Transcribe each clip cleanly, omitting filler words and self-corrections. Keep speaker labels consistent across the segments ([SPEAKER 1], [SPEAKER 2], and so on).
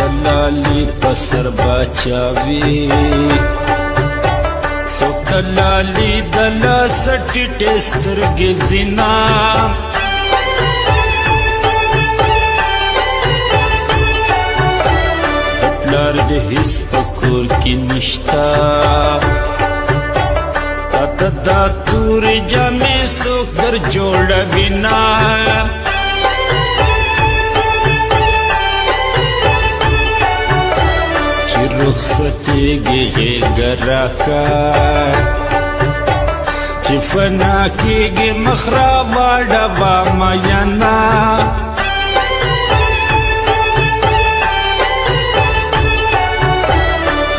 [SPEAKER 1] دلالی پسر باچاوی سوک دلالی دلا سٹی ٹیستر گی زنا دپلار دی حس پکور کی نشتا تا دا توری جامع سوک در جوڑا بینا چی رخصتی گی گراکا چی فنا کی گی مخرابا ڈبا میانا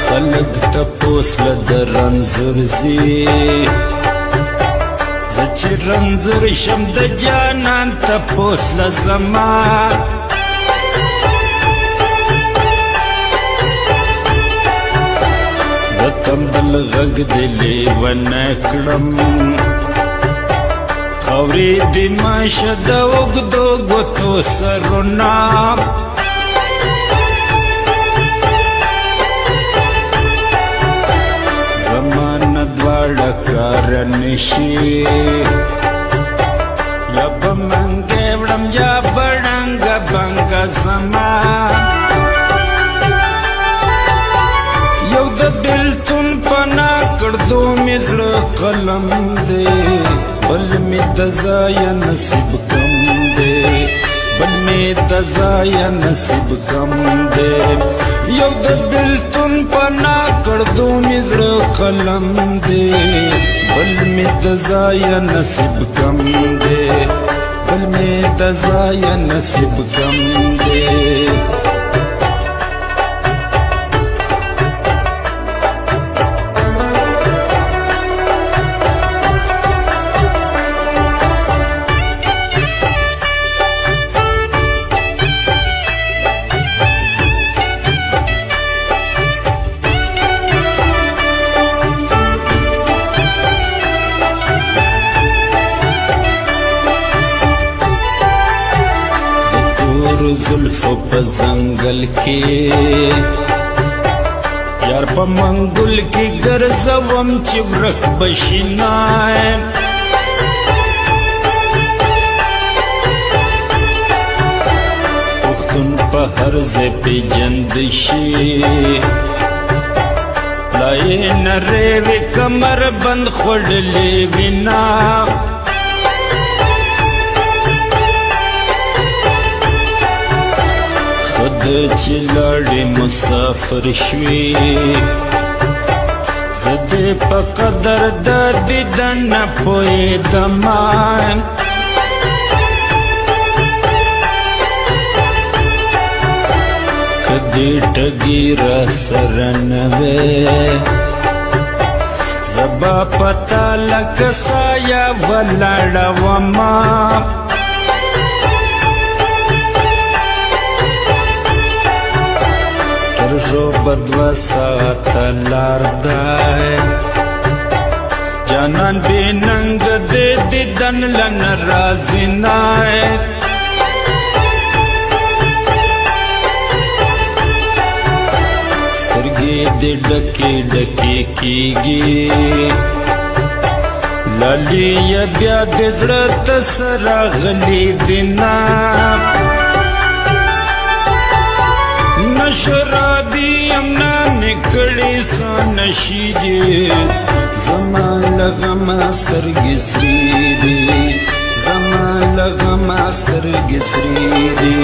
[SPEAKER 1] خلق تپوس لدر رنزور زی زچی رنزور شم د جانان تپوس لزمان دتمبل غگ دلی ونکڑم خوری دی ماشد اگدو گتو سرنام دوڑا کارنشی یا بمنگے وڑم یا بڑنگا بنگا زمان یو دا بلتون پنا کردو مزر قلم دے بل می دزایا نصیب کم دے بل می دزایا نصیب کم دے یو دا بلتون پنا کردو مزر قلم دے بل می دزایا نصیب کم دے بل می دزایا نصیب کم دے زلفو پا زنگل کی یار پا منگل کی گرزوم چی ورک بشینائے پختون پا حرز پی جندشی لائے نریوی کمر بند خوڑلی وینا چی لڑی مسافر شوی زدی پا قدر دادی دن پوی دمان کدی ٹگی را سرنوے زبا پتا لکسایا ولڑا وما ترجو بدوا ساتا لاردائے جانان بے ننگ دے دیدن لن رازی نائے سترگی دے ڈکی ڈکی کی گی لالی یا بیا دزرت سراغلی دینا شرابی امنا نکڑی سانشی دی زمان لغم استر گسری دی زمان لغم استر گسری دی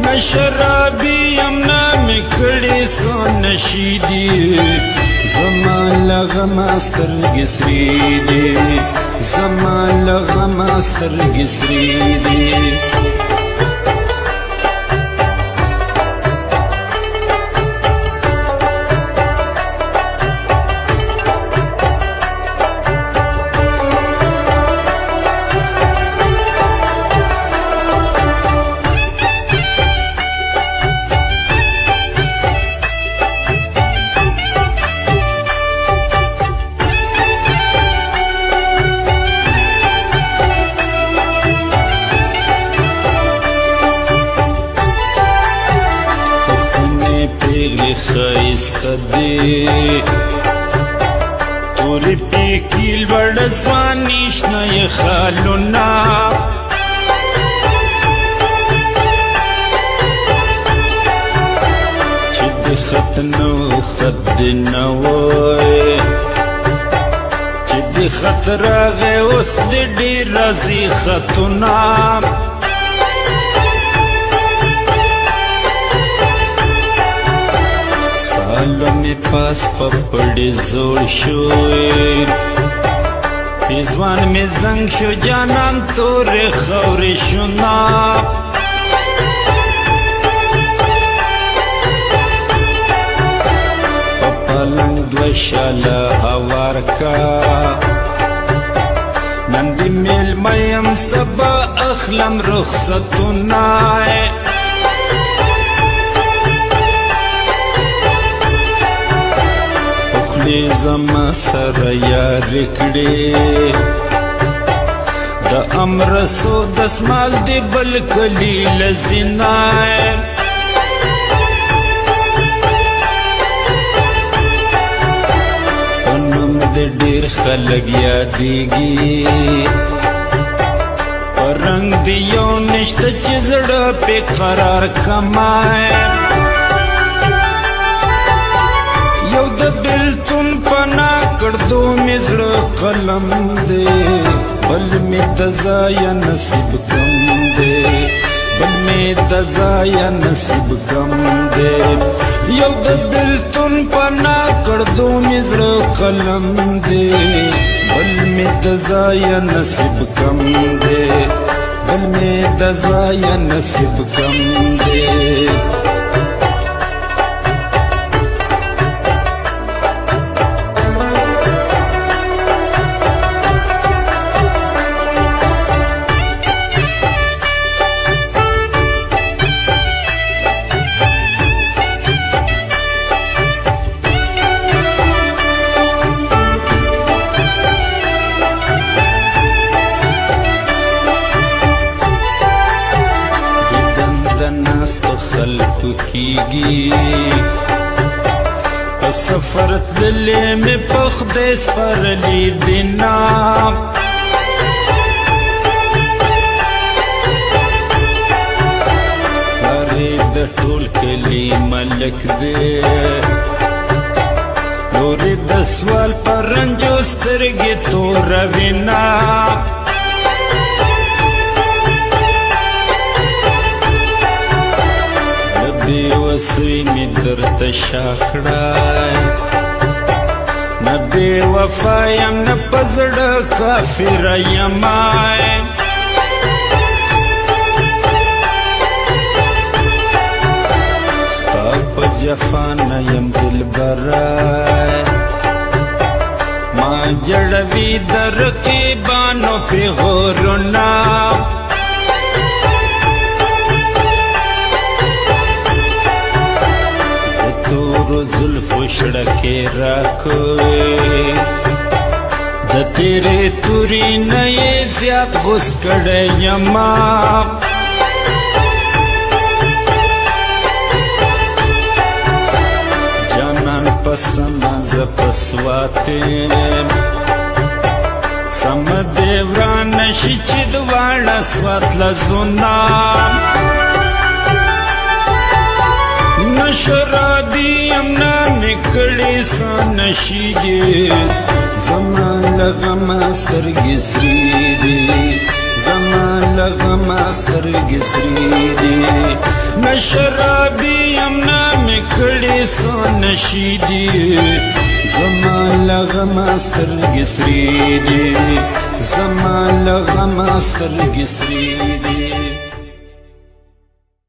[SPEAKER 1] نشرابی امنا نکڑی سانشی دی زمان لغم استر گسری دی زمان لغم استر گسری دی خیسته دی تورې پیکي لوړ ځواني شنه یې خالونه چې د خط نو خط دې نه وای چې د خط راغی اوس دې ډېر راځي خطونه سالو می پاس پپڑی زور شوی پیزوان می زنگ شو جانان تور خوری شنا پپلنگ دوشالا هوار کا نندی میل میم سبا اخلم رخصتونای زما سره یاري کړې د امرسو دسمال دی بل کلی لزینای پنم د ډېر خلک یادېږي رنگ دی یو نشته چې زړه پې قرار کمای یو د بلتون پنا کردو می زړه قلم دی بل می د ځایه نصیب کم دی بل می د ځایه نصیب کم دی یو د بلتون پنا کردو می زړه قلم دی بل می د ځایه نصیب کم دی بل می د ځایه نصیب کم دی خلقو کیږي په سفر تللې مې په خدای سپارلي دینا پلارې د ټول کلي ملک دی لورې د سوال په رنجو سترګې توروینا بیوسوی می درد شاکڑای نا بی وفایم نا پزڑ کافر یمای ستا پا جفان یم دل برای ما جڑوی در قیبانو پی غورنا تورو زلفو شڑکے راکوئی د تیرے توری نئے زیاد غس کڑے یما جانان پسند زپسواتے سم دیوران نشی چی دوارا سوات لزونا نشرابی امنا نکڑی سانشی دی زمان لغم سترگی سری دی زمان لغم سترگی سری دی نشرابی امنا نکڑی سانشی دی زمان لغم سترگی سری دی زمان لغم سترگی سری دی